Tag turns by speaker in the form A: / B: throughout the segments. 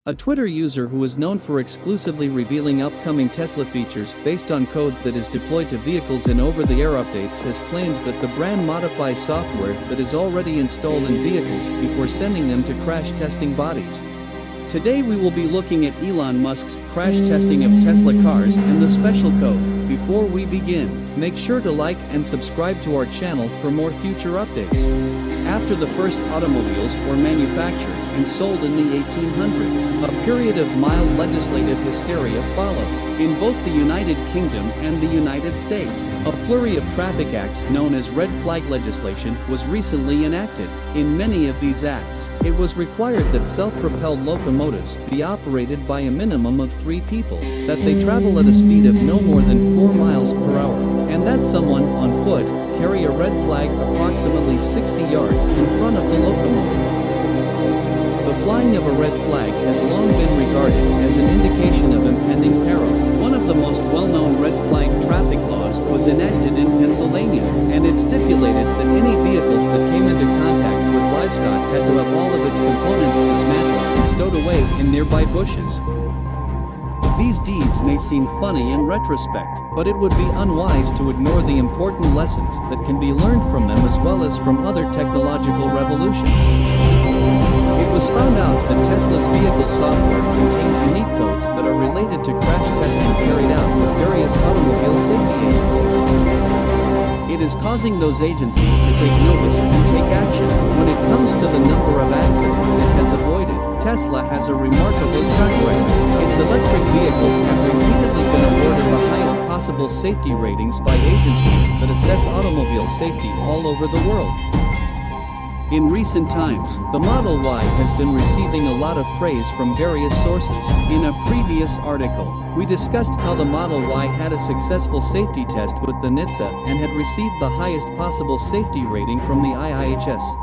A: A Twitter user who is known for exclusively revealing upcoming Tesla features based on code that is deployed to vehicles in over-the-air updates has claimed that the brand modifies software that is already installed in vehicles before sending them to crash testing bodies. Today we will be looking at Elon Musk's crash testing of Tesla cars and the special code. Before we begin, make sure to like and subscribe to our channel for more future updates. After the first automobiles were manufactured and sold in the 1800s, a period of mild legislative hysteria followed. In both the United Kingdom and the United States, a flurry of traffic acts known as red flag legislation was recently enacted. In many of these acts, it was required that self-propelled locomotives be operated by a minimum of 3 people, that they travel at a speed of no more than 4 miles per hour, and that someone on foot carry a red flag approximately 60 yards in front of the locomotive. The flying of a red flag has long been regarded as an indication of impending peril. One of the most well-known red flag traffic laws was enacted in Pennsylvania, and it stipulated that any vehicle that came into contact with livestock had to have all of its components dismantled and stowed away in nearby bushes. These deeds may seem funny in retrospect, but it would be unwise to ignore the important lessons that can be learned from them as well as from other technological revolutions. It was found out that Tesla's vehicle software contains unique codes that are related to crash testing carried out with various automobile safety agencies. It is causing those agencies to take notice and take action. When it comes to the number of accidents it has avoided, Tesla has a remarkable track record. Its electric vehicles have repeatedly been awarded the highest possible safety ratings by agencies that assess automobile safety all over the world. In recent times, the Model Y has been receiving a lot of praise from various sources. In a previous article, we discussed how the Model Y had a successful safety test with the tsla and had received the highest possible safety rating from the IIHS.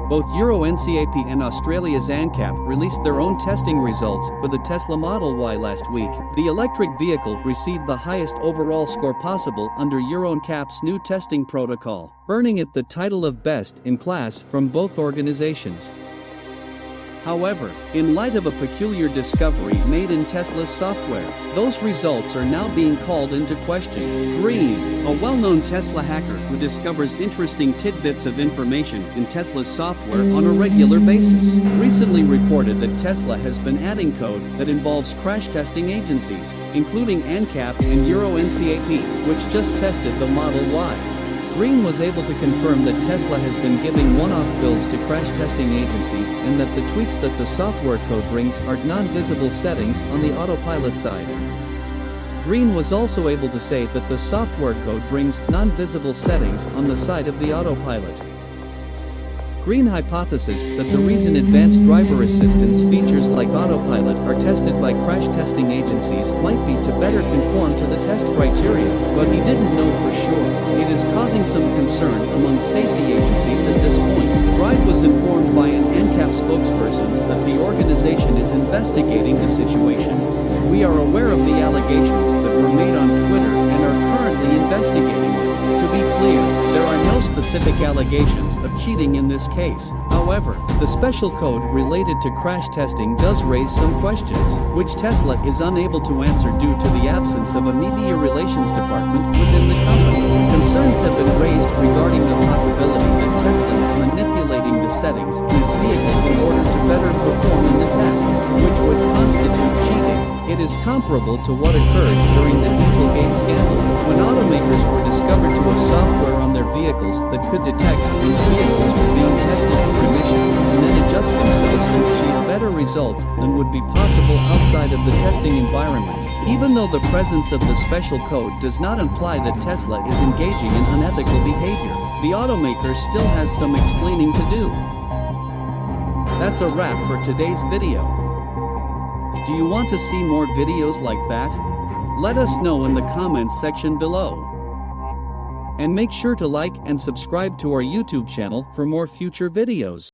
A: Both ANCAP and Australia's ANCAP released their own testing results for the Tesla Model Y last week. The electric vehicle received the highest overall score possible under ANCAP's new testing protocol, earning it the title of Best in Class from both organizations. However, in light of a peculiar discovery made in Tesla's software, those results are now being called into question. Green, a well-known Tesla hacker who discovers interesting tidbits of information in Tesla's software on a regular basis, recently reported that Tesla has been adding code that involves crash testing agencies, including ANCAP and ANCAP, which just tested the Model Y. Green was able to confirm that Tesla has been giving one-off bills to crash testing agencies and that the tweaks that the software code brings are non-visible settings on the autopilot side. Green was also able to say that the software code brings non-visible settings on the side of the autopilot. Green hypothesized that the reason advanced driver assistance features like autopilot are tested by crash testing agencies might be to better conform to the test criteria, but he didn't know for sure. It is causing some concern among safety agencies at this point. Drive was informed by an ANCAP spokesperson that the organization is investigating the situation. We are aware of the allegations that were made on Twitter and are currently investigating them. To be clear, there are no specific allegations of cheating in this case. However, the special code related to crash testing does raise some questions, which Tesla is unable to answer due to the absence of a media relations department within the company. Concerns have been raised regarding the possibility that Tesla is manipulating the settings in its vehicles in order to better perform in the tests, which would constitute cheating. It is comparable to what occurred during the Dieselgate scandal, when automakers were discovered to have software on their vehicles that could detect when the vehicles were being tested for emissions and then adjust themselves to achieve better results than would be possible outside of the testing environment. Even though the presence of the special code does not imply that Tesla is engaging in unethical behavior, the automaker still has some explaining to do. That's a wrap for today's video. Do you want to see more videos like that? Let us know in the comments section below. And make sure to like and subscribe to our YouTube channel for more future videos.